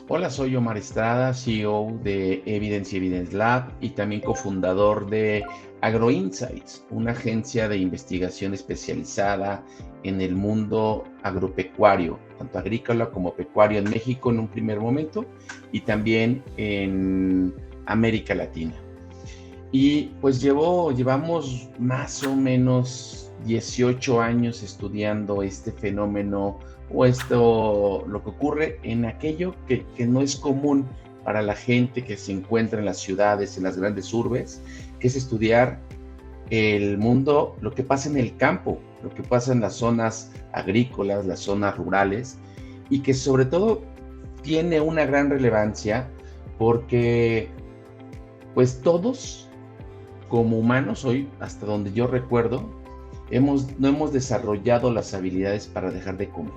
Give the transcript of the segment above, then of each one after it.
Hola, soy Omar Estrada, CEO de Evidence y Evidence Lab y también cofundador de AgroInsights, una agencia de investigación especializada en el mundo agropecuario, tanto agrícola como pecuario en México en un primer momento y también en América Latina. Y pues llevamos más o menos 18 años estudiando este fenómeno o lo que ocurre en aquello que no es común para la gente que se encuentra en las ciudades, en las grandes urbes, que es estudiar el mundo, lo que pasa en el campo, lo que pasa en las zonas agrícolas, las zonas rurales, y que sobre todo tiene una gran relevancia porque pues todos como humanos hoy, hasta donde yo recuerdo, no hemos desarrollado las habilidades para dejar de comer.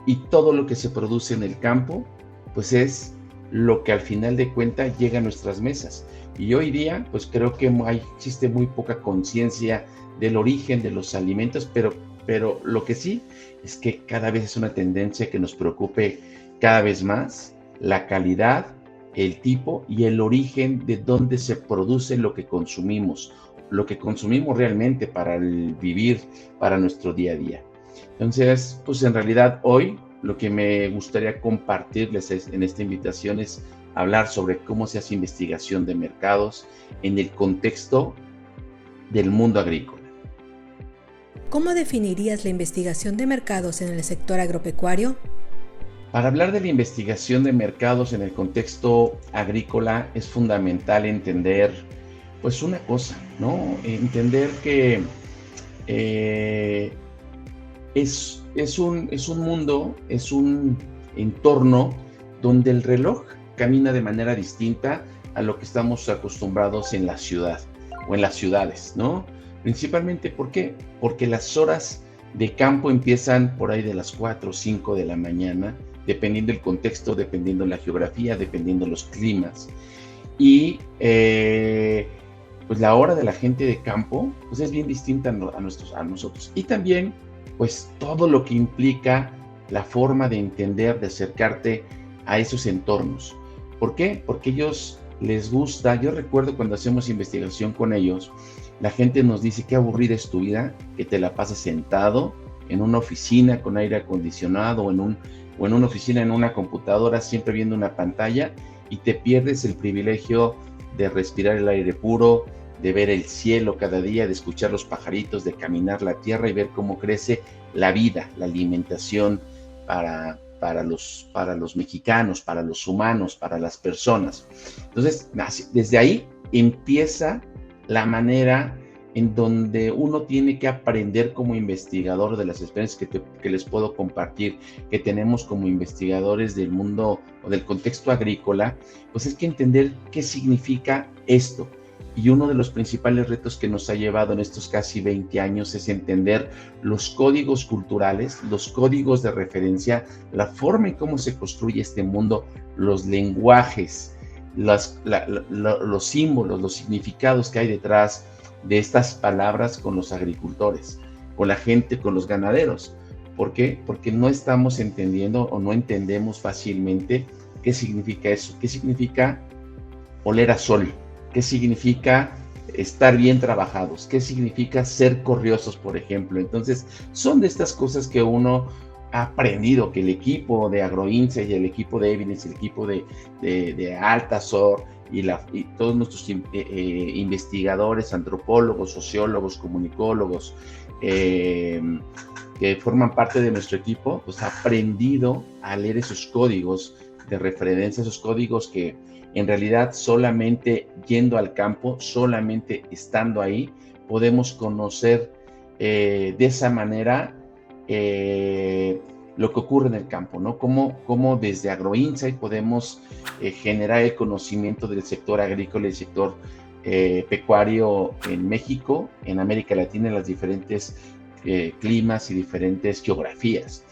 Y todo lo que se produce en el campo, pues es lo que al final de cuentas llega a nuestras mesas. Y hoy día, pues creo que existe muy poca conciencia del origen de los alimentos, pero lo que sí es que cada vez es una tendencia que nos preocupe cada vez más la calidad, el tipo y el origen de dónde se produce lo que consumimos realmente para el vivir, para nuestro día a día. Entonces, pues en realidad hoy lo que me gustaría compartirles en esta invitación es hablar sobre cómo se hace investigación de mercados en el contexto del mundo agrícola. ¿Cómo definirías la investigación de mercados en el sector agropecuario? Para hablar de la investigación de mercados en el contexto agrícola es fundamental entender, pues una cosa, ¿no? Entender que es un mundo, es un entorno donde el reloj camina de manera distinta a lo que estamos acostumbrados en la ciudad o en las ciudades, ¿no? Principalmente, ¿por qué? Porque las horas de campo empiezan por ahí de las 4 o 5 de la mañana, dependiendo del contexto, dependiendo la geografía, dependiendo los climas. Y pues la hora de la gente de campo pues es bien distinta a nosotros. Y también pues todo lo que implica la forma de entender, de acercarte a esos entornos. ¿Por qué? Porque ellos les gusta, yo recuerdo cuando hacemos investigación con ellos, la gente nos dice qué aburrida es tu vida, que te la pasas sentado en una oficina con aire acondicionado o en una oficina en una computadora siempre viendo una pantalla y te pierdes el privilegio de respirar el aire puro, de ver el cielo cada día, de escuchar los pajaritos, de caminar la tierra y ver cómo crece la vida, la alimentación para los mexicanos, para los humanos, para las personas. Entonces, desde ahí empieza la manera en donde uno tiene que aprender como investigador de las experiencias que les puedo compartir, que tenemos como investigadores del mundo o del contexto agrícola, pues es que entender qué significa esto. Y uno de los principales retos que nos ha llevado en estos casi 20 años es entender los códigos culturales, los códigos de referencia, la forma en cómo se construye este mundo, los lenguajes, los símbolos, los significados que hay detrás de estas palabras con los agricultores, con la gente, con los ganaderos. ¿Por qué? Porque no estamos entendiendo o no entendemos fácilmente qué significa eso, qué significa oler a sol, qué significa estar bien trabajados, qué significa ser corriosos, por ejemplo. Entonces, son de estas cosas que uno ha aprendido, que el equipo de AgroInsight y el equipo de Evidence, el equipo de Altasor y todos nuestros investigadores, antropólogos, sociólogos, comunicólogos, que forman parte de nuestro equipo, pues ha aprendido a leer esos códigos de referencia, esos códigos que en realidad solamente yendo al campo, solamente estando ahí, podemos conocer de esa manera lo que ocurre en el campo, ¿no? Cómo desde AgroInsight podemos generar el conocimiento del sector agrícola y el sector pecuario en México, en América Latina, en las diferentes climas y diferentes geografías.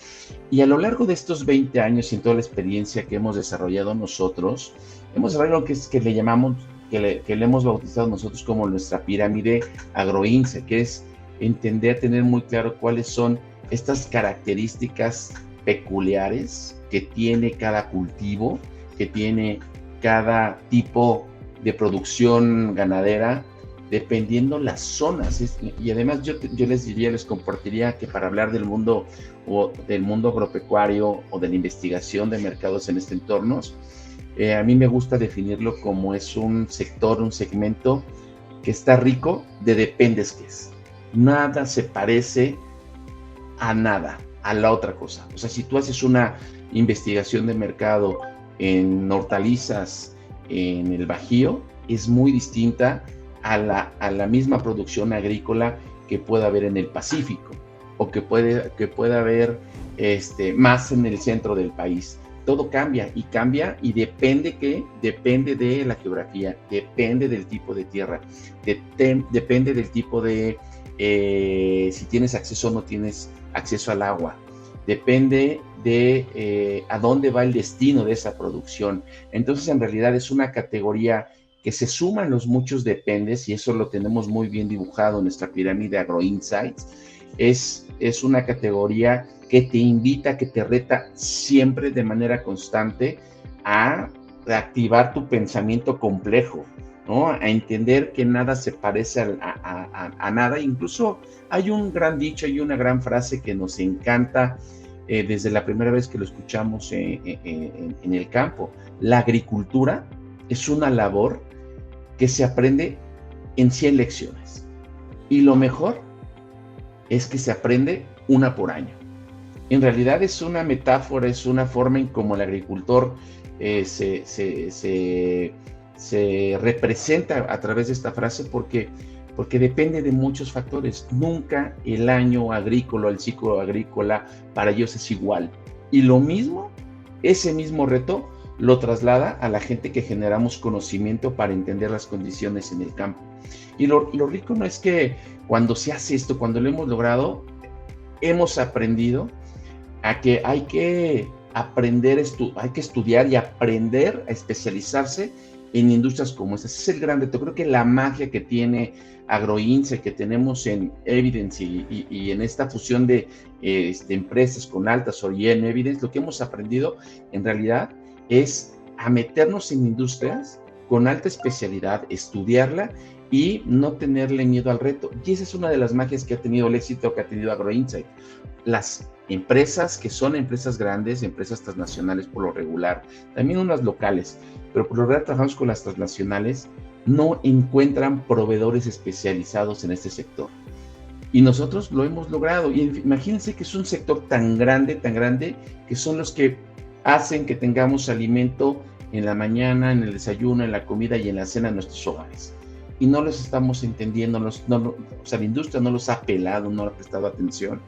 Y a lo largo de estos 20 años y en toda la experiencia que hemos desarrollado nosotros, hemos desarrollado lo que le hemos bautizado nosotros como nuestra pirámide AgroInsight, que es entender, tener muy claro cuáles son estas características peculiares que tiene cada cultivo, que tiene cada tipo de producción ganadera, dependiendo las zonas. Y además yo les diría, les compartiría que para hablar del mundo o del mundo agropecuario o de la investigación de mercados en este entorno, a mí me gusta definirlo como es un sector, un segmento que está rico de dependes que es. Nada se parece a nada, a la otra cosa. O sea, si tú haces una investigación de mercado en hortalizas en el Bajío, es muy distinta a la misma producción agrícola que pueda haber en el Pacífico o que pueda haber más en el centro del país. Todo cambia y depende de la geografía, depende del tipo de tierra, depende del tipo de si tienes acceso o no tienes acceso al agua, depende de a dónde va el destino de esa producción. Entonces, en realidad es una categoría que se suman los muchos dependes, y eso lo tenemos muy bien dibujado en nuestra pirámide AgroInsights. Es una categoría que te invita, que te reta siempre de manera constante a activar tu pensamiento complejo, ¿no? A entender que nada se parece a nada. Incluso hay un gran dicho, hay una gran frase que nos encanta desde la primera vez que lo escuchamos en el campo. La agricultura es una labor que se aprende en 100 lecciones. Y lo mejor es que se aprende una por año. En realidad es una metáfora, es una forma en cómo el agricultor se representa a través de esta frase porque depende de muchos factores. Nunca el año agrícola, el ciclo agrícola para ellos es igual. Y lo mismo, ese mismo reto lo traslada a la gente que generamos conocimiento para entender las condiciones en el campo. Y lo rico no es que cuando se hace esto, cuando lo hemos logrado, hemos aprendido a que hay que aprender, hay que estudiar y aprender a especializarse en industrias como estas. Ese es el gran reto. Creo que la magia que tiene AgroInsights, que tenemos en Evidence y en esta fusión de empresas con altas y en Evidence, lo que hemos aprendido en realidad es a meternos en industrias con alta especialidad, estudiarla y no tenerle miedo al reto. Y esa es una de las magias que ha tenido el éxito que ha tenido AgroInsights. Las empresas que son empresas grandes, empresas transnacionales por lo regular, también unas locales, pero por lo regular trabajamos con las transnacionales, no encuentran proveedores especializados en este sector. Y nosotros lo hemos logrado. Y imagínense que es un sector tan grande, que son los que hacen que tengamos alimento en la mañana, en el desayuno, en la comida y en la cena en nuestros hogares. Y no los estamos entendiendo, o sea, la industria no los ha pelado, no ha prestado atención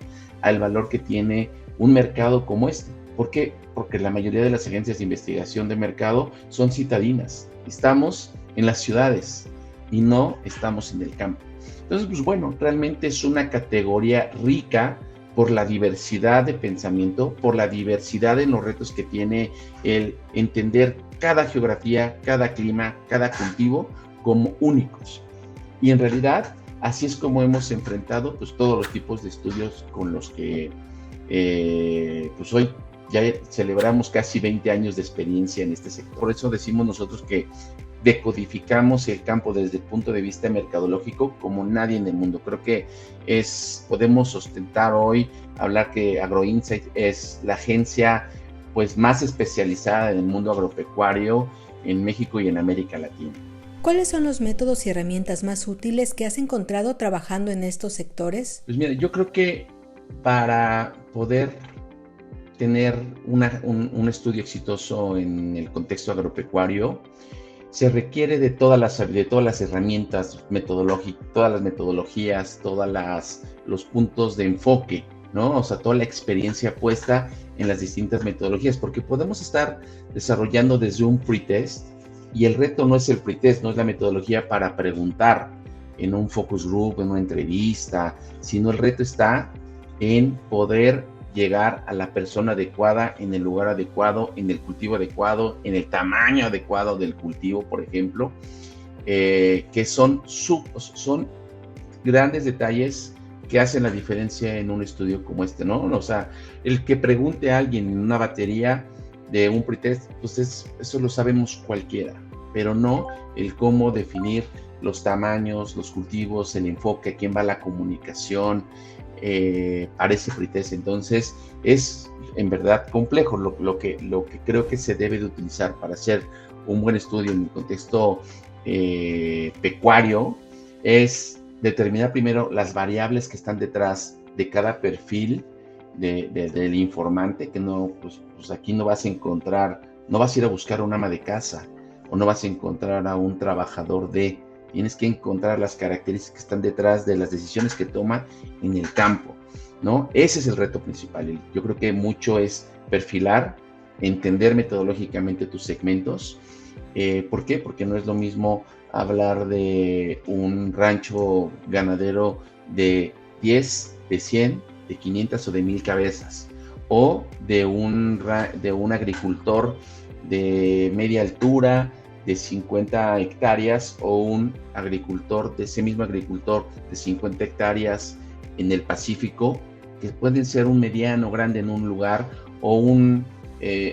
al valor que tiene un mercado como este. ¿Por qué? Porque la mayoría de las agencias de investigación de mercado son citadinas. Estamos en las ciudades y no estamos en el campo. Entonces, pues bueno, realmente es una categoría rica por la diversidad de pensamiento, por la diversidad en los retos que tiene el entender cada geografía, cada clima, cada cultivo como únicos. Y en realidad, así es como hemos enfrentado pues, todos los tipos de estudios con los que pues hoy ya celebramos casi 20 años de experiencia en este sector. Por eso decimos nosotros que decodificamos el campo desde el punto de vista mercadológico como nadie en el mundo. Creo que podemos ostentar hoy, hablar que AgroInsights es la agencia pues, más especializada en el mundo agropecuario en México y en América Latina. ¿Cuáles son los métodos y herramientas más útiles que has encontrado trabajando en estos sectores? Pues mira, yo creo que para poder tener un estudio exitoso en el contexto agropecuario, se requiere de todas las herramientas metodológicas, todas las metodologías, los puntos de enfoque, ¿no? O sea, toda la experiencia puesta en las distintas metodologías, porque podemos estar desarrollando desde un pretest, y el reto no es el pretest, no es la metodología para preguntar en un focus group, en una entrevista, sino el reto está en poder llegar a la persona adecuada, en el lugar adecuado, en el cultivo adecuado, en el tamaño adecuado del cultivo, por ejemplo, que son grandes detalles que hacen la diferencia en un estudio como este, ¿no? O sea, el que pregunte a alguien en una batería de un pretest, pues eso lo sabemos cualquiera, pero no el cómo definir los tamaños, los cultivos, el enfoque, a quién va la comunicación para ese pretest. Entonces, es en verdad complejo lo que creo que se debe de utilizar para hacer un buen estudio en el contexto pecuario, es determinar primero las variables que están detrás de cada perfil del informante, que no, pues aquí no vas a encontrar, no vas a ir a buscar a un ama de casa o no vas a encontrar a un trabajador tienes que encontrar las características que están detrás de las decisiones que toma en el campo, ¿no? Ese es el reto principal. Yo creo que mucho es perfilar, entender metodológicamente tus segmentos. ¿Por qué? Porque no es lo mismo hablar de un rancho ganadero de 10, de 100, de 500 o de 1000 cabezas, o de un agricultor de media altura, de 50 hectáreas, o un agricultor, de ese mismo agricultor de 50 hectáreas en el Pacífico, que pueden ser un mediano grande en un lugar, o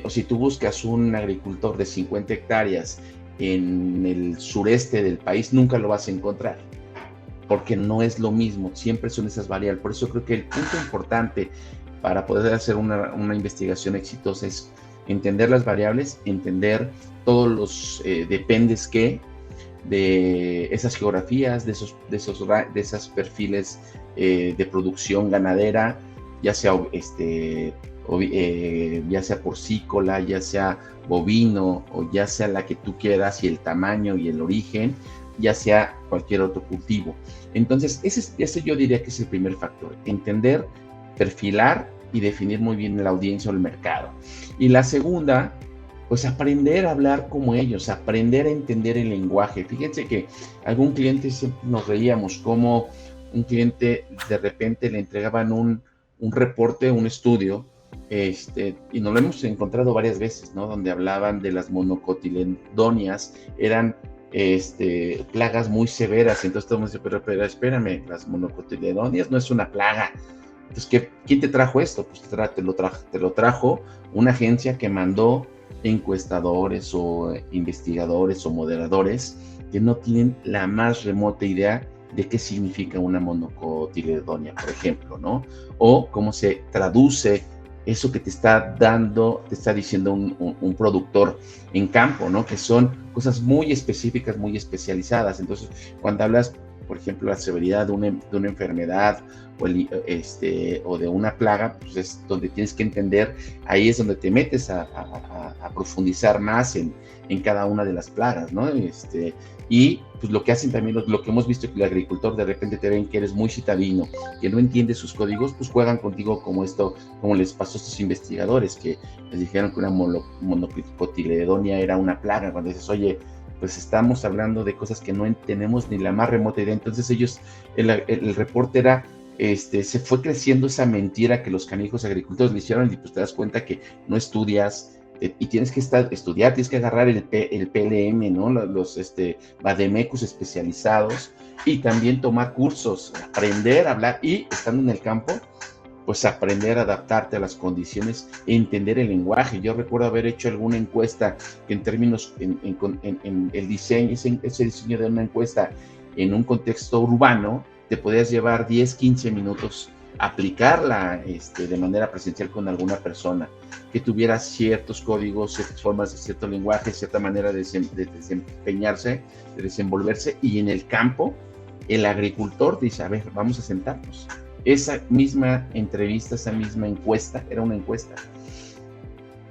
si tú buscas un agricultor de 50 hectáreas en el sureste del país, nunca lo vas a encontrar, porque no es lo mismo, siempre son esas variables. Por eso creo que el punto importante para poder hacer una investigación exitosa es entender las variables, entender todos los dependes de esas geografías, de esos perfiles de producción ganadera, ya sea ya sea porcícola, ya sea bovino, o ya sea la que tú quieras, y el tamaño y el origen, ya sea cualquier otro cultivo. Entonces, ese yo diría que es el primer factor: entender, perfilar y definir muy bien la audiencia o el mercado. Y la segunda, pues aprender a hablar como ellos, aprender a entender el lenguaje. Fíjense que algún cliente, siempre nos reíamos, como un cliente de repente le entregaban un reporte, un estudio, y nos lo hemos encontrado varias veces, ¿no? Donde hablaban de las monocotiledonias, eran plagas muy severas. Entonces todo el mundo dice, pero espérame, las monocotiledonias no es una plaga. Entonces, ¿quién te trajo esto? Pues te lo trajo una agencia que mandó encuestadores o investigadores o moderadores que no tienen la más remota idea de qué significa una monocotiledonia, por ejemplo, ¿no? O cómo se traduce eso que te está diciendo un productor en campo, ¿no? Que son cosas muy específicas, muy especializadas. Entonces, cuando hablas, por ejemplo, la severidad de una enfermedad o de una plaga, pues es donde tienes que entender, ahí es donde te metes a profundizar más en cada una de las plagas, ¿no? Y pues lo que hacen también, lo que hemos visto, que el agricultor de repente te ven que eres muy citadino, que no entiende sus códigos, pues juegan contigo como les pasó a estos investigadores, que les dijeron que una monocotiledonia era una plaga, cuando dices, oye, pues estamos hablando de cosas que no tenemos ni la más remota idea. Entonces el reporte era, se fue creciendo esa mentira que los canijos agricultores le hicieron, y pues te das cuenta que no estudias, y tienes que estudiar, tienes que agarrar el PLM, ¿no? Los vademecums especializados, y también tomar cursos, aprender a hablar, y estando en el campo, pues aprender a adaptarte a las condiciones, entender el lenguaje. Yo recuerdo haber hecho alguna encuesta que en términos, en el diseño, ese diseño de una encuesta en un contexto urbano, te podías llevar 10, 15 minutos aplicarla de manera presencial con alguna persona que tuviera ciertos códigos, ciertas formas, cierto lenguaje, cierta manera de desempeñarse, de desenvolverse. Y en el campo, el agricultor dice, a ver, vamos a sentarnos. Esa misma entrevista, esa misma encuesta, era una encuesta,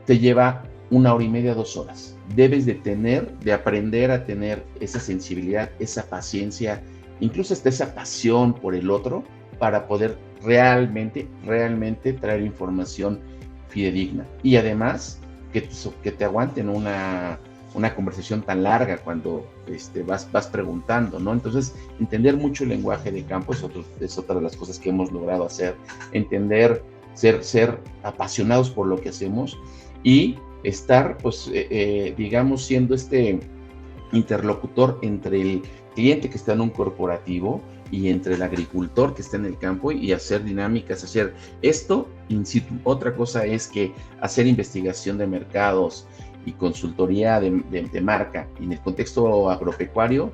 te lleva 1 hora y media, 2 horas. Debes de aprender a tener esa sensibilidad, esa paciencia, incluso hasta esa pasión por el otro, para poder realmente traer información fidedigna. Y además, que te aguanten una conversación tan larga cuando vas preguntando, ¿no? Entonces, entender mucho el lenguaje de campo es otra de las cosas que hemos logrado hacer. Entender, ser apasionados por lo que hacemos, y estar, pues, digamos, siendo interlocutor entre el cliente que está en un corporativo y entre el agricultor que está en el campo y hacer dinámicas, hacer esto in situ. Otra cosa es que hacer investigación de mercados y consultoría de marca en el contexto agropecuario,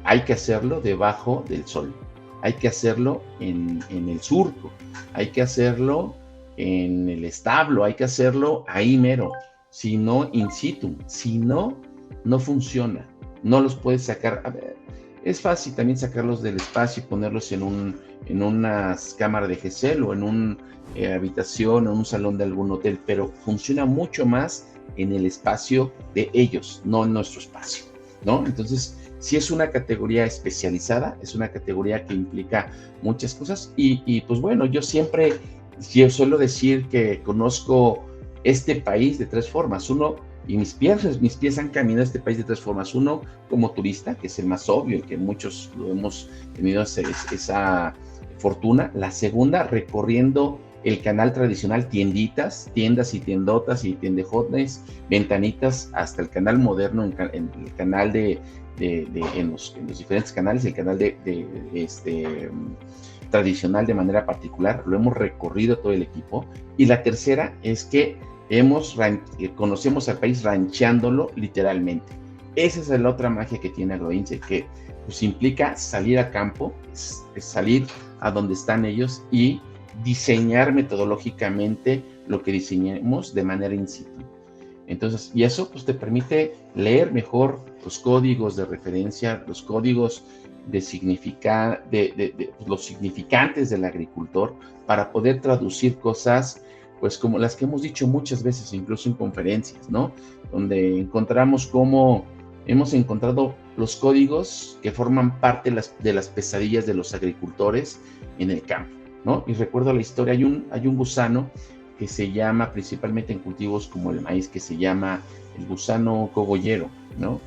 hay que hacerlo debajo del sol, hay que hacerlo en el surco, hay que hacerlo en el establo, hay que hacerlo ahí mero, si no in situ, si no, no funciona, no los puedes sacar. A ver, es fácil también sacarlos del espacio y ponerlos en unas cámaras de GESEL o en una habitación o en un salón de algún hotel, pero funciona mucho más en el espacio de ellos, no en nuestro espacio, ¿no? Entonces, sí es una categoría especializada, es una categoría que implica muchas cosas y pues bueno, yo suelo decir que conozco este país de tres formas. Uno, y mis pies han caminado este país de tres formas. Uno, como turista, que es el más obvio, el que muchos lo hemos tenido esa fortuna. La segunda, recorriendo el canal tradicional, tiendas y tiendotas y tiendejones, ventanitas, hasta el canal moderno, en el canal en los diferentes canales, el canal tradicional de manera particular, lo hemos recorrido todo el equipo. Y la tercera es que conocemos al país rancheándolo literalmente. Esa es la otra magia que tiene Agroinsight, que pues implica salir a campo, es salir a donde están ellos y diseñar metodológicamente lo que diseñemos de manera in situ. Entonces, y eso pues te permite leer mejor los códigos de referencia, los códigos los significantes del agricultor, para poder traducir cosas pues como las que hemos dicho muchas veces, incluso en conferencias, ¿no? Donde hemos encontrado los códigos que forman parte de las pesadillas de los agricultores en el campo, ¿no? Y recuerdo la historia, hay un gusano que se llama, principalmente en cultivos como el maíz, que se llama el gusano cogollero, ¿no?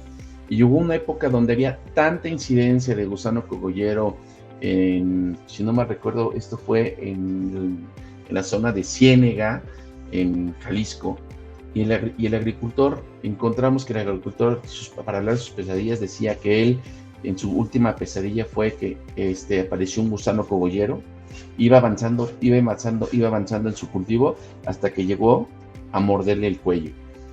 Y hubo una época donde había tanta incidencia de gusano cogollero, si no me recuerdo, esto fue en la zona de Ciénega, en Jalisco, y el agricultor, encontramos que el agricultor, para hablar de sus pesadillas, decía que él, en su última pesadilla fue que apareció un gusano cogollero, iba avanzando en su cultivo hasta que llegó a morderle el cuello.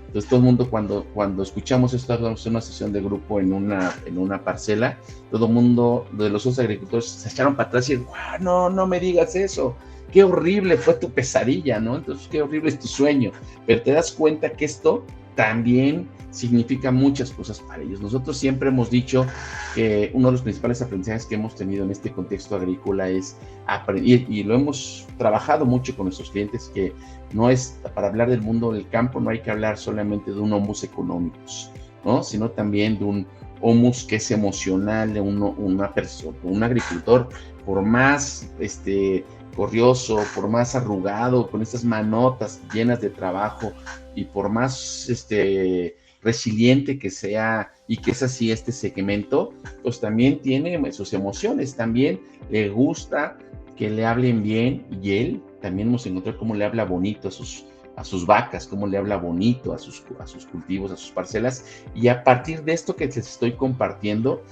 Entonces todo el mundo, cuando escuchamos esto, en una sesión de grupo en una parcela, todo el mundo de los otros agricultores se echaron para atrás y dijeron, no me digas eso, qué horrible fue tu pesadilla, ¿no? Entonces qué horrible es tu sueño, pero te das cuenta que esto también significa muchas cosas para ellos. Nosotros siempre hemos dicho que uno de los principales aprendizajes que hemos tenido en este contexto agrícola es aprender, y lo hemos trabajado mucho con nuestros clientes, que no es, para hablar del mundo del campo, no hay que hablar solamente de un humus económicos, ¿no? Sino también de un humus que es emocional, de una persona, un agricultor, por más corrioso, por más arrugado, con estas manotas llenas de trabajo, y por más resiliente que sea, y que es así este segmento, pues también tiene sus emociones, también le gusta que le hablen bien, y él también hemos encontrado cómo le habla bonito a sus vacas, cómo le habla bonito a sus cultivos, a sus parcelas. Y a partir de esto que les estoy compartiendo,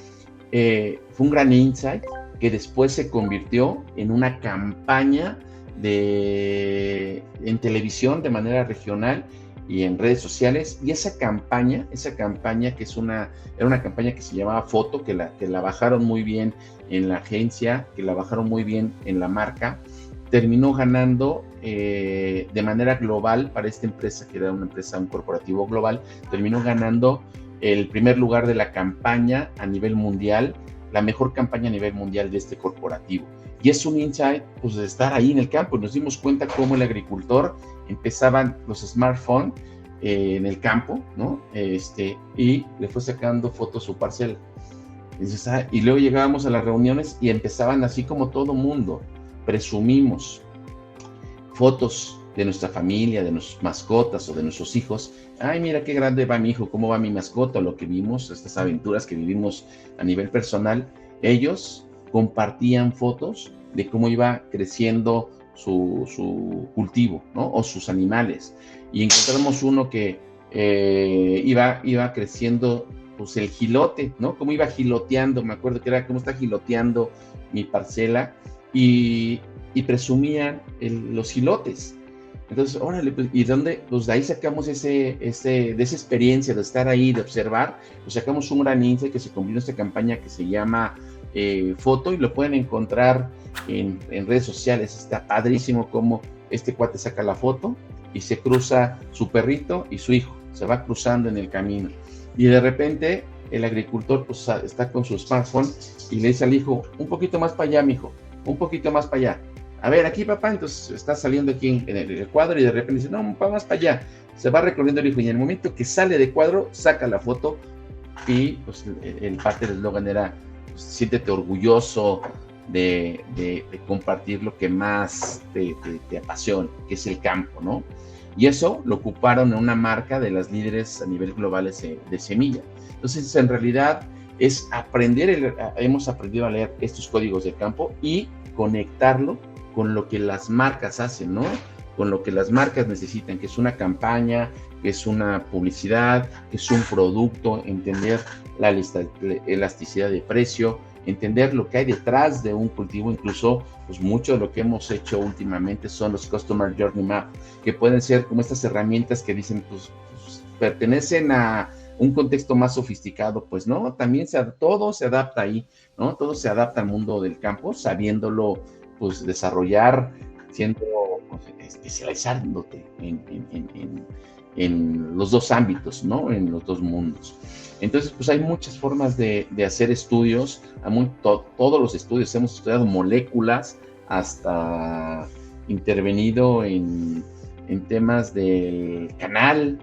fue un gran insight que después se convirtió en una campaña en televisión de manera regional y en redes sociales. Y esa campaña que era una campaña que se llamaba Foto, que la bajaron muy bien en la agencia, que la bajaron muy bien en la marca, terminó ganando de manera global para esta empresa, que era un corporativo global, terminó ganando el primer lugar de la campaña a nivel mundial, la mejor campaña a nivel mundial de este corporativo. Y es un insight, pues, de estar ahí en el campo. Nos dimos cuenta cómo el agricultor, empezaban los smartphones en el campo, ¿no? Y le fue sacando fotos a su parcela. Y luego llegábamos a las reuniones y empezaban así como todo mundo. Presumimos fotos de nuestra familia, de nuestras mascotas o de nuestros hijos. Ay, mira qué grande va mi hijo, cómo va mi mascota, lo que vimos, estas aventuras que vivimos a nivel personal. Ellos compartían fotos de cómo iba creciendo su cultivo, ¿no? O sus animales. Y encontramos uno que iba creciendo pues el jilote, ¿no? Cómo iba giloteando, me acuerdo que era cómo está giloteando mi parcela, y presumían los jilotes. Entonces, órale, pues, ¿y dónde? Pues de ahí sacamos de esa experiencia de estar ahí, de observar, pues sacamos un gran insight que se convirtió en esta campaña que se llama Foto, y lo pueden encontrar en redes sociales. Está padrísimo cómo este cuate saca la foto y se cruza su perrito y su hijo, se va cruzando en el camino. Y de repente el agricultor pues está con su smartphone y le dice al hijo, un poquito más para allá, mijo, un poquito más para allá. A ver, aquí papá, entonces está saliendo aquí en el cuadro y de repente dice, no, más para allá. Se va recorriendo el hijo y en el momento que sale de cuadro, saca la foto y pues el parte del eslogan era, pues, siéntete orgulloso de compartir lo que más te apasiona, que es el campo, ¿no? Y eso lo ocuparon en una marca de las líderes a nivel global de semilla. Entonces, en realidad, es hemos aprendido a leer estos códigos de campo y conectarlo con lo que las marcas hacen, ¿no? Con lo que las marcas necesitan, que es una campaña, que es una publicidad, que es un producto, entender la elasticidad de precio, entender lo que hay detrás de un cultivo. Incluso pues mucho de lo que hemos hecho últimamente son los Customer Journey Map, que pueden ser como estas herramientas que dicen, pues pertenecen a un contexto más sofisticado. Pues no, también todo se adapta ahí, ¿no? Todo se adapta al mundo del campo, sabiéndolo pues desarrollar, especializándote en los dos ámbitos, ¿no? En los dos mundos. Entonces, pues hay muchas formas de hacer estudios, todos los estudios, hemos estudiado moléculas, hasta intervenido en temas del canal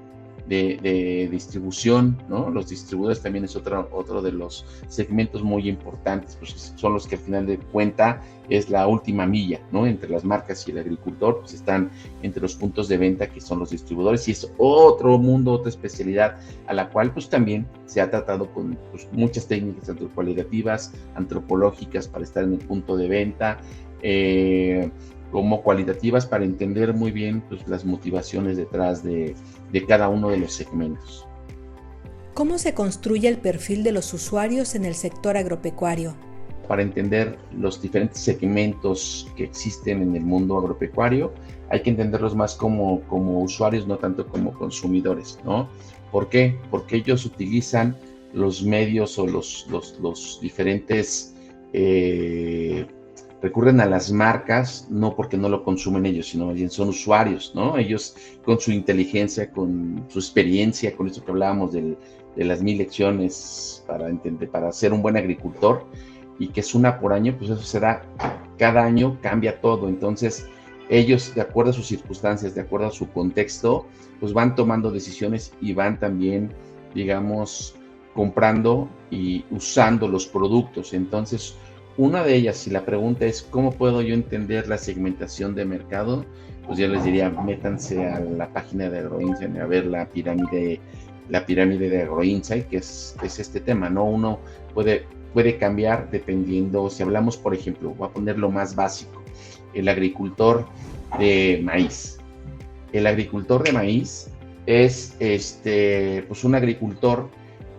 de distribución, ¿no? Los distribuidores también es otro de los segmentos muy importantes, pues son los que al final de cuenta es la última milla, ¿no? Entre las marcas y el agricultor, pues están entre los puntos de venta que son los distribuidores, y es otro mundo, otra especialidad a la cual pues también se ha tratado con pues, muchas técnicas tanto cualitativas, antropológicas para estar en el punto de venta, como cualitativas para entender muy bien pues, las motivaciones detrás de cada uno de los segmentos. ¿Cómo se construye el perfil de los usuarios en el sector agropecuario? Para entender los diferentes segmentos que existen en el mundo agropecuario, hay que entenderlos más como usuarios, no tanto como consumidores, ¿no? ¿Por qué? Porque ellos utilizan los medios o los diferentes recurren a las marcas, no porque no lo consumen ellos, sino más bien son usuarios, ¿no? Ellos con su inteligencia, con su experiencia, con esto que hablábamos de las 1000 lecciones para ser un buen agricultor, y que es una por año, pues eso se da, cada año cambia todo. Entonces ellos, de acuerdo a sus circunstancias, de acuerdo a su contexto, pues van tomando decisiones y van también, digamos, comprando y usando los productos. Entonces, una de ellas, si la pregunta es ¿cómo puedo yo entender la segmentación de mercado? Pues yo les diría, métanse a la página de AgroInsight a ver la pirámide de AgroInsight, que es este tema, ¿no? Uno puede cambiar dependiendo, si hablamos, por ejemplo, voy a poner lo más básico, el agricultor de maíz. El agricultor de maíz es pues un agricultor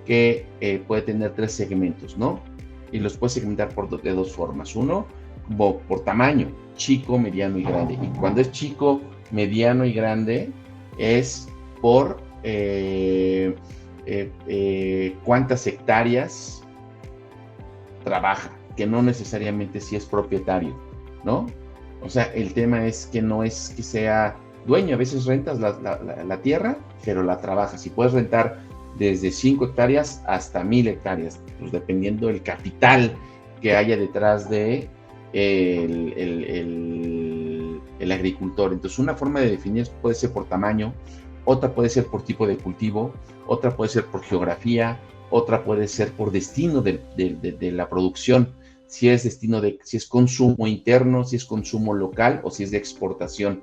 que puede tener 3 segmentos, ¿no? Y los puede segmentar de 2 formas. Uno, por tamaño, chico, mediano y grande. Y cuando es chico, mediano y grande, es por cuántas hectáreas trabaja, que no necesariamente si es propietario, ¿no? O sea, el tema es que no es que sea dueño, a veces rentas la tierra, pero la trabajas. Y puedes rentar desde 5 hectáreas hasta 1000 hectáreas, pues dependiendo del capital que haya detrás de el agricultor. Entonces, una forma de definir puede ser por tamaño, otra puede ser por tipo de cultivo, otra puede ser por geografía, otra puede ser por destino de la producción, si es consumo interno, si es consumo local o si es de exportación.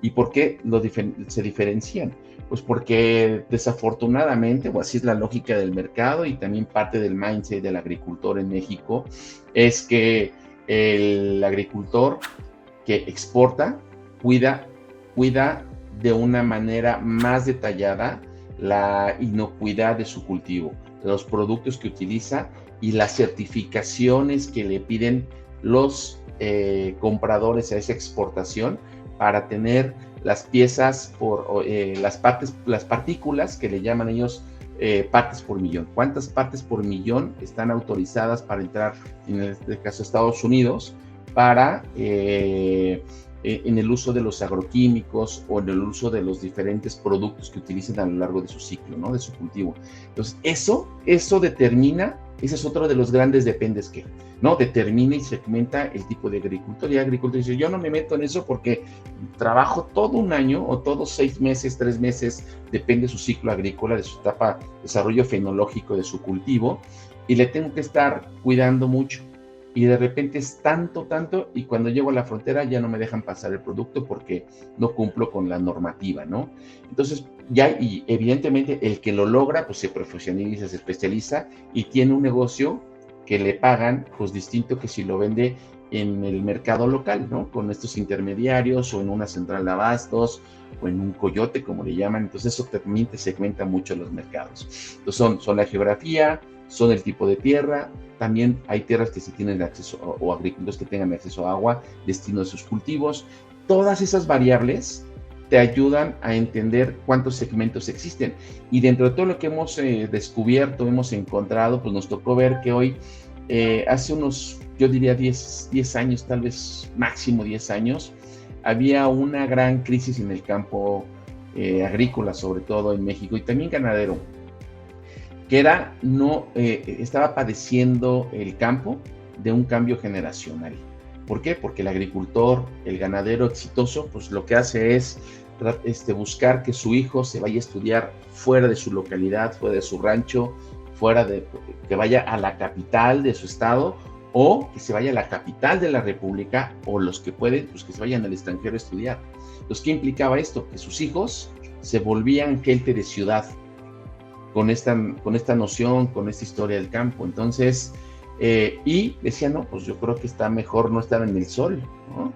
¿Y por qué se diferencian? Pues porque desafortunadamente, o así es la lógica del mercado y también parte del mindset del agricultor en México, es que el agricultor que exporta cuida de una manera más detallada la inocuidad de su cultivo, los productos que utiliza y las certificaciones que le piden los compradores a esa exportación para tener las piezas las partículas que le llaman ellos partes por millón. ¿Cuántas partes por millón están autorizadas para entrar, en este caso, Estados Unidos, para en el uso de los agroquímicos o en el uso de los diferentes productos que utilicen a lo largo de su ciclo, ¿no? De su cultivo? Entonces, eso determina, ese es otro de los grandes dependes que, ¿no? Determina y segmenta el tipo de agricultor. Y el agricultor dice, yo no me meto en eso porque trabajo todo un año o todos 6 meses, 3 meses, depende de su ciclo agrícola, de su etapa de desarrollo fenológico de su cultivo, y le tengo que estar cuidando mucho. Y de repente es tanto, y cuando llego a la frontera ya no me dejan pasar el producto porque no cumplo con la normativa, ¿no? Entonces, y evidentemente el que lo logra, pues se profesionaliza, se especializa y tiene un negocio que le pagan, pues distinto que si lo vende en el mercado local, ¿no? Con estos intermediarios o en una central de abastos o en un coyote, como le llaman. Entonces eso también te segmenta mucho los mercados. Entonces son la geografía, son el tipo de tierra, también hay tierras que sí tienen acceso, o agricultores que tengan acceso a agua, destino de sus cultivos. Todas esas variables te ayudan a entender cuántos segmentos existen. Y dentro de todo lo que hemos descubierto, hemos encontrado, pues nos tocó ver que hoy, hace unos, yo diría 10 años, tal vez máximo 10 años, había una gran crisis en el campo agrícola, sobre todo en México, y también ganadero, que estaba padeciendo el campo de un cambio generacional. ¿Por qué? Porque el agricultor, el ganadero exitoso, pues lo que hace es buscar que su hijo se vaya a estudiar fuera de su localidad, fuera de su rancho, que vaya a la capital de su estado, o que se vaya a la capital de la república, o los que pueden, pues que se vayan al extranjero a estudiar. Entonces, ¿qué implicaba esto? Que sus hijos se volvían gente de ciudad, con esta noción, con esta historia del campo. Entonces, y decía, no, pues yo creo que está mejor no estar en el sol, ¿no?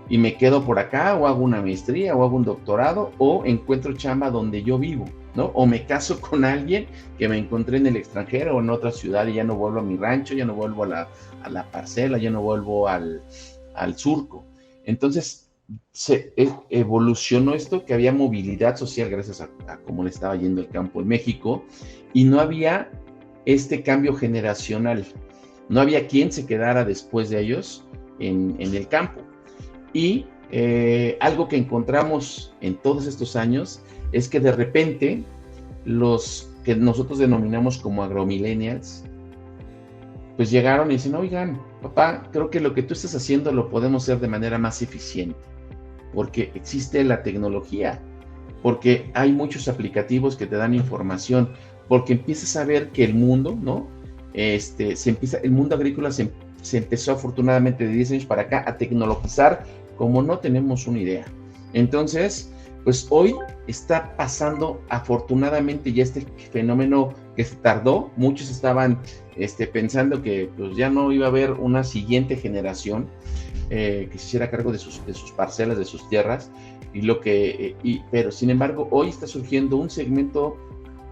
Y me quedo por acá, o hago una maestría, o hago un doctorado, o encuentro chamba donde yo vivo, ¿no? O me caso con alguien que me encontré en el extranjero o en otra ciudad y ya no vuelvo a mi rancho, ya no vuelvo a la parcela, ya no vuelvo al surco. Entonces, se evolucionó esto, que había movilidad social gracias a cómo le estaba yendo el campo en México, y no había este cambio generacional, no había quien se quedara después de ellos en el campo. Y algo que encontramos en todos estos años es que de repente los que nosotros denominamos como agromillennials, pues llegaron y dicen, oigan, papá, creo que lo que tú estás haciendo lo podemos hacer de manera más eficiente, porque existe la tecnología, porque hay muchos aplicativos que te dan información, porque empiezas a ver que el mundo, ¿no? El mundo agrícola se empezó afortunadamente de 10 años para acá a tecnologizar como no tenemos una idea. Entonces, pues hoy está pasando afortunadamente ya este fenómeno que se tardó. Muchos estaban pensando que pues ya no iba a haber una siguiente generación que se hiciera cargo de sus parcelas, de sus tierras, pero sin embargo hoy está surgiendo un segmento,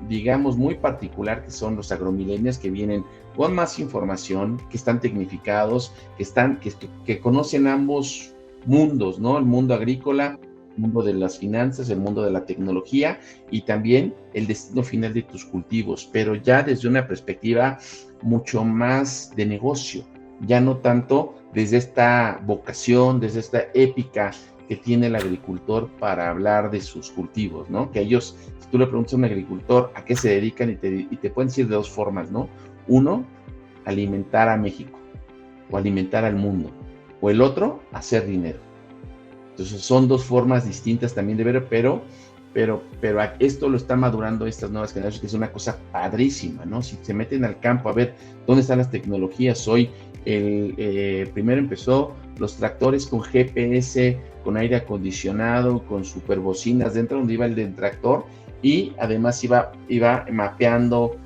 digamos, muy particular, que son los agromillennials, que vienen con más información, que están tecnificados, que conocen ambos mundos, ¿no? El mundo agrícola, el mundo de las finanzas, el mundo de la tecnología y también el destino final de tus cultivos, pero ya desde una perspectiva mucho más de negocio, ya no tanto desde esta vocación, desde esta épica que tiene el agricultor para hablar de sus cultivos, ¿no? Que ellos, si tú le preguntas a un agricultor a qué se dedican, y te pueden decir de dos formas, ¿no? Uno, alimentar a México o alimentar al mundo, o el otro, hacer dinero. Entonces son dos formas distintas también de ver, pero esto lo están madurando estas nuevas generaciones, que es una cosa padrísima, ¿no? Si se meten al campo a ver dónde están las tecnologías hoy, primero empezó los tractores con GPS, con aire acondicionado, con superbocinas dentro donde iba el del tractor, y además iba mapeando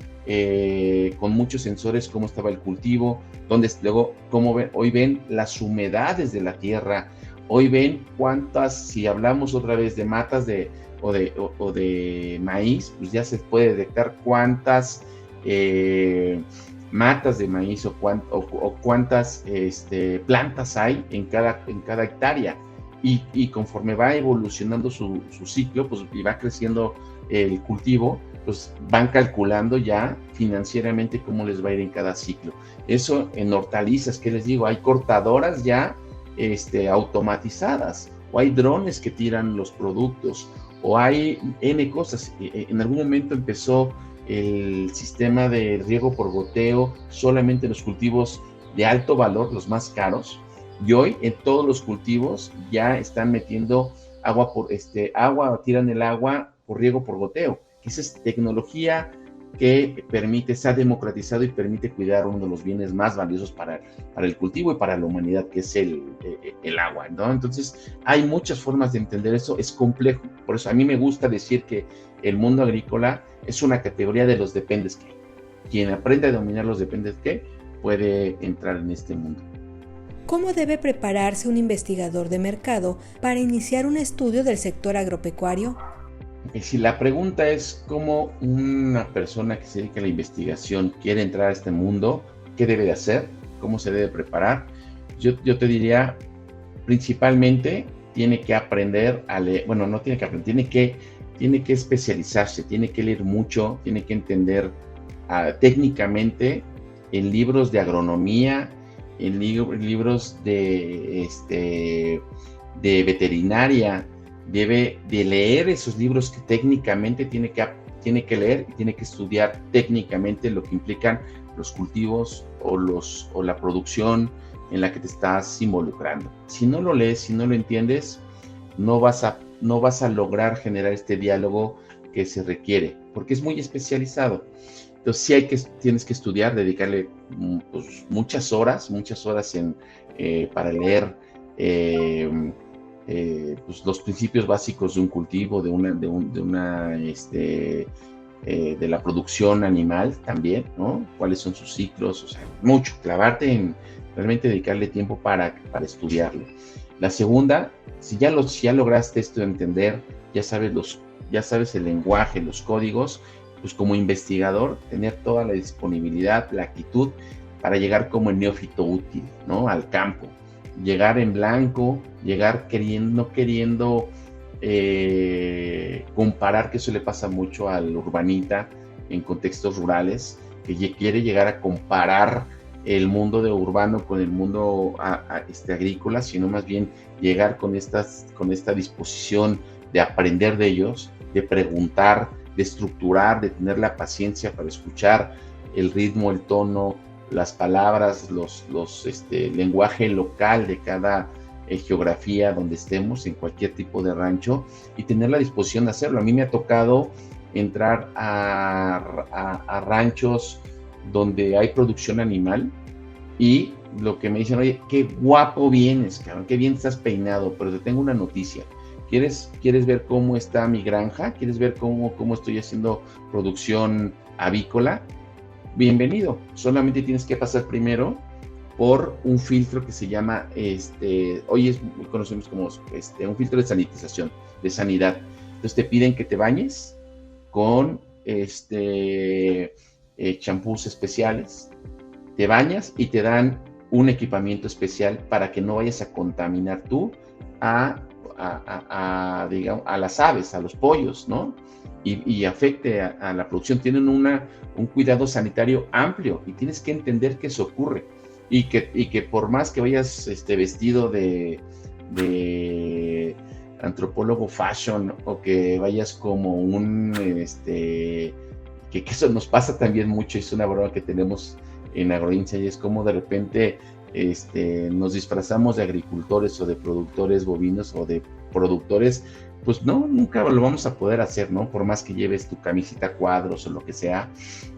con muchos sensores cómo estaba el cultivo, luego hoy ven las humedades de la tierra, hoy ven cuántas, si hablamos otra vez de matas o de maíz, pues ya se puede detectar cuántas matas de maíz o cuántas plantas hay en cada hectárea. Y conforme va evolucionando su ciclo, pues, y va creciendo el cultivo, pues van calculando ya financieramente cómo les va a ir en cada ciclo. Eso en hortalizas, ¿qué les digo? Hay cortadoras ya automatizadas, o hay drones que tiran los productos, o hay N cosas. En algún momento empezó el sistema de riego por goteo solamente en los cultivos de alto valor, los más caros, y hoy en todos los cultivos ya están metiendo tiran el agua por riego por goteo. Esa es tecnología que se ha democratizado y permite cuidar uno de los bienes más valiosos para el cultivo y para la humanidad, que es el agua, ¿no? Entonces, hay muchas formas de entender eso, es complejo. Por eso a mí me gusta decir que el mundo agrícola es una categoría de los dependes que. Quien aprende a dominar los dependes que puede entrar en este mundo. ¿Cómo debe prepararse un investigador de mercado para iniciar un estudio del sector agropecuario? Si la pregunta es cómo una persona que se dedica a la investigación quiere entrar a este mundo, ¿qué debe de hacer? ¿Cómo se debe preparar? Yo te diría, principalmente, tiene que aprender a leer, bueno, no tiene que aprender, tiene que especializarse, tiene que leer mucho, tiene que entender técnicamente en libros de agronomía, en libros de veterinaria. Debe de leer esos libros que técnicamente tiene que leer y tiene que estudiar técnicamente lo que implican los cultivos o la producción en la que te estás involucrando. Si no lo lees, si no lo entiendes, no vas a lograr generar este diálogo que se requiere, porque es muy especializado. Entonces sí tienes que estudiar, dedicarle pues, muchas horas para leer pues, los principios básicos de un cultivo, de la producción animal también, ¿no? Cuáles son sus ciclos, o sea, mucho, clavarte en realmente dedicarle tiempo para estudiarlo. La segunda, si ya lograste esto de entender, ya sabes el lenguaje, los códigos, pues como investigador, tener toda la disponibilidad, la actitud para llegar como el neófito útil, ¿no? Al campo. Llegar en blanco, llegar no queriendo comparar, que eso le pasa mucho al urbanita en contextos rurales, que quiere llegar a comparar el mundo de urbano con el mundo agrícola, sino más bien llegar con esta disposición de aprender de ellos, de preguntar, de estructurar, de tener la paciencia para escuchar el ritmo, el tono, las palabras, lenguaje local de cada geografía donde estemos, en cualquier tipo de rancho, y tener la disposición de hacerlo. A mí me ha tocado entrar a ranchos donde hay producción animal y lo que me dicen, oye, qué guapo vienes, cabrón, qué bien estás peinado, pero te tengo una noticia. ¿Quieres ver cómo está mi granja? ¿Quieres ver cómo estoy haciendo producción avícola? Bienvenido. Solamente tienes que pasar primero por un filtro que se llama, hoy conocemos como un filtro de sanitización, de sanidad. Entonces te piden que te bañes con champús especiales, te bañas y te dan un equipamiento especial para que no vayas a contaminar tú digamos, a las aves, a los pollos, ¿no? Y afecte a la producción. Tienen un cuidado sanitario amplio y tienes que entender que eso ocurre y que por más que vayas vestido de antropólogo fashion o que vayas como que eso nos pasa también mucho, es una broma que tenemos en Agroincia, y es como de repente nos disfrazamos de agricultores o de productores bovinos o de productores, pues no, nunca lo vamos a poder hacer, ¿no? Por más que lleves tu camisita a cuadros o lo que sea,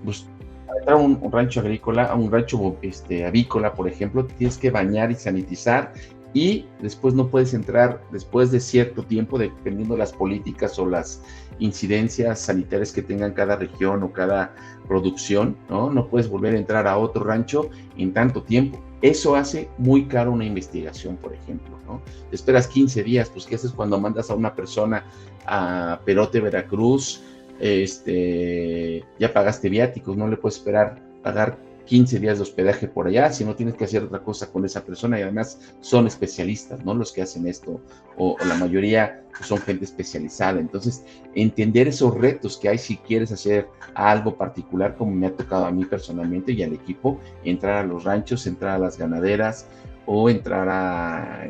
pues para entrar a un rancho agrícola, a un rancho avícola, por ejemplo, tienes que bañar y sanitizar, y después no puedes entrar después de cierto tiempo, dependiendo de las políticas o las incidencias sanitarias que tengan cada región o cada producción, ¿no? No puedes volver a entrar a otro rancho en tanto tiempo. Eso hace muy caro una investigación, por ejemplo, ¿no? Te esperas 15 días, pues ¿qué haces cuando mandas a una persona a Perote, Veracruz, ya pagaste viáticos, no le puedes esperar pagar 15 días de hospedaje por allá, si no tienes que hacer otra cosa con esa persona, y además son especialistas, ¿no? Los que hacen esto, o la mayoría pues, son gente especializada. Entonces, entender esos retos que hay si quieres hacer algo particular, como me ha tocado a mí personalmente y al equipo, entrar a los ranchos, entrar a las ganaderas o entrar a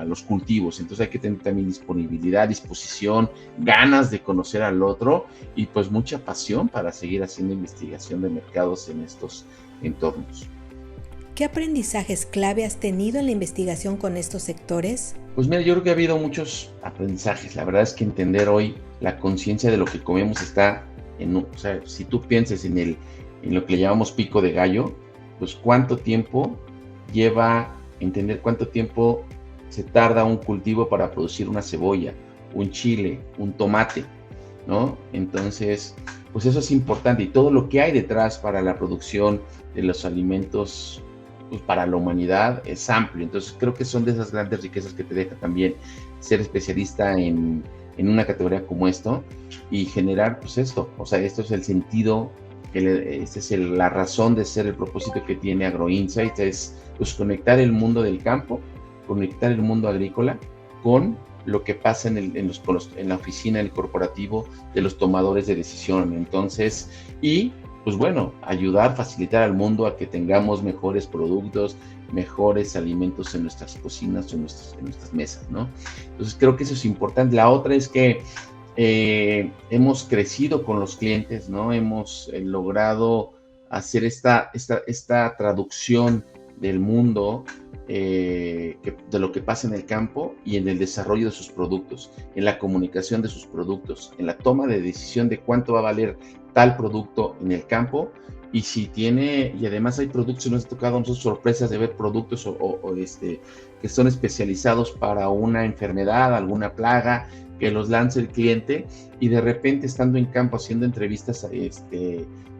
los cultivos. Entonces hay que tener también disponibilidad, disposición, ganas de conocer al otro y pues mucha pasión para seguir haciendo investigación de mercados en estos entornos. ¿Qué aprendizajes clave has tenido en la investigación con estos sectores? Pues mira, yo creo que ha habido muchos aprendizajes. La verdad es que entender hoy la conciencia de lo que comemos está o sea, si tú piensas en lo que le llamamos pico de gallo, pues cuánto tiempo lleva, entender cuánto tiempo se tarda un cultivo para producir una cebolla, un chile, un tomate, ¿no? Entonces, pues eso es importante, y todo lo que hay detrás para la producción de los alimentos, pues para la humanidad es amplio. Entonces creo que son de esas grandes riquezas que te deja también ser especialista en una categoría como esto y generar pues esto, o sea, esto es el sentido, esta es la razón de ser, el propósito que tiene AgroInsights, es pues conectar el mundo del campo, conectar el mundo agrícola con lo que pasa en la oficina, en el corporativo de los tomadores de decisión. Entonces, y pues bueno, ayudar, facilitar al mundo a que tengamos mejores productos, mejores alimentos en nuestras cocinas o en nuestras mesas, ¿no? Entonces creo que eso es importante. La otra es que hemos crecido con los clientes, ¿no? Hemos logrado hacer esta traducción del mundo, de lo que pasa en el campo y en el desarrollo de sus productos, en la comunicación de sus productos, en la toma de decisión de cuánto va a valer tal producto en el campo, y si tiene, y además hay productos, nos ha tocado a nosotros sorpresas de ver productos que son especializados para una enfermedad, alguna plaga, que los lanza el cliente, y de repente estando en campo haciendo entrevistas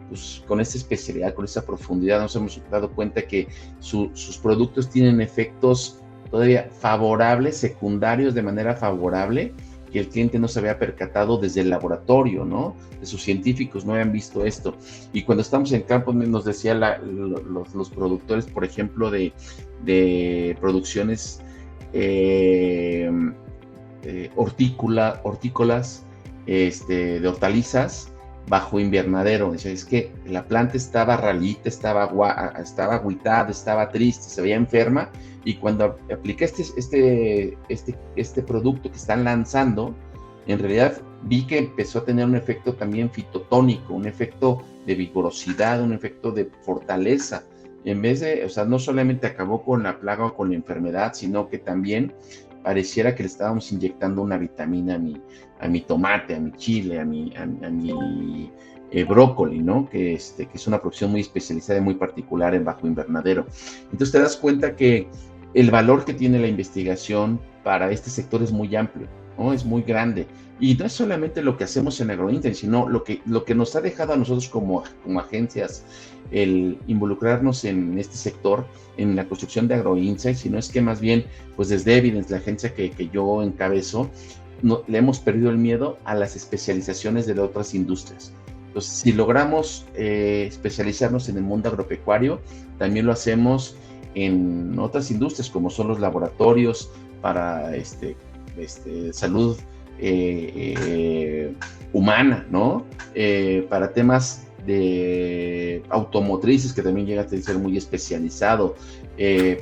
pues, con esta especialidad, con esta profundidad, nos hemos dado cuenta que sus productos tienen efectos todavía favorables, secundarios de manera favorable, que el cliente no se había percatado desde el laboratorio, ¿no? De sus científicos no habían visto esto. Y cuando estamos en campo, nos decían los productores, por ejemplo, de producciones hortícolas, de hortalizas, bajo invernadero. Dice, es que la planta estaba ralita, estaba agüitada, estaba triste, se veía enferma, y cuando apliqué este producto que están lanzando, en realidad vi que empezó a tener un efecto también fitotónico, un efecto de vigorosidad, un efecto de fortaleza. En vez de, o sea, no solamente acabó con la plaga o con la enfermedad, sino que también pareciera que le estábamos inyectando una vitamina a mi tomate, a mi chile, a mi brócoli, ¿no? Que es una producción muy especializada y muy particular en bajo invernadero. Entonces te das cuenta que el valor que tiene la investigación para este sector es muy amplio, ¿no? Es muy grande. Y no es solamente lo que hacemos en AgroInsights, sino lo que nos ha dejado a nosotros como agencias el involucrarnos en este sector, en la construcción de AgroInsights, sino es que más bien, pues desde Evidence, la agencia que yo encabezo, le hemos perdido el miedo a las especializaciones de otras industrias. Entonces, si logramos especializarnos en el mundo agropecuario, también lo hacemos en otras industrias, como son los laboratorios para salud humana, ¿no? Para temas de automotrices, que también llega a ser muy especializado,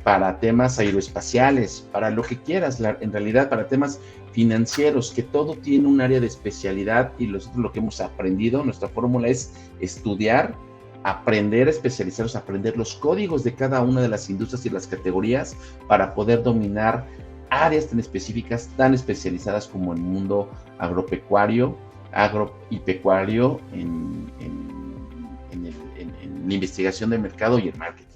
para temas aeroespaciales, para lo que quieras, en realidad para temas financieros, que todo tiene un área de especialidad, y nosotros lo que hemos aprendido, nuestra fórmula es estudiar, aprender a especializarnos, aprender los códigos de cada una de las industrias y las categorías para poder dominar áreas tan específicas, tan especializadas como el mundo agropecuario, y pecuario en la investigación del mercado y el marketing.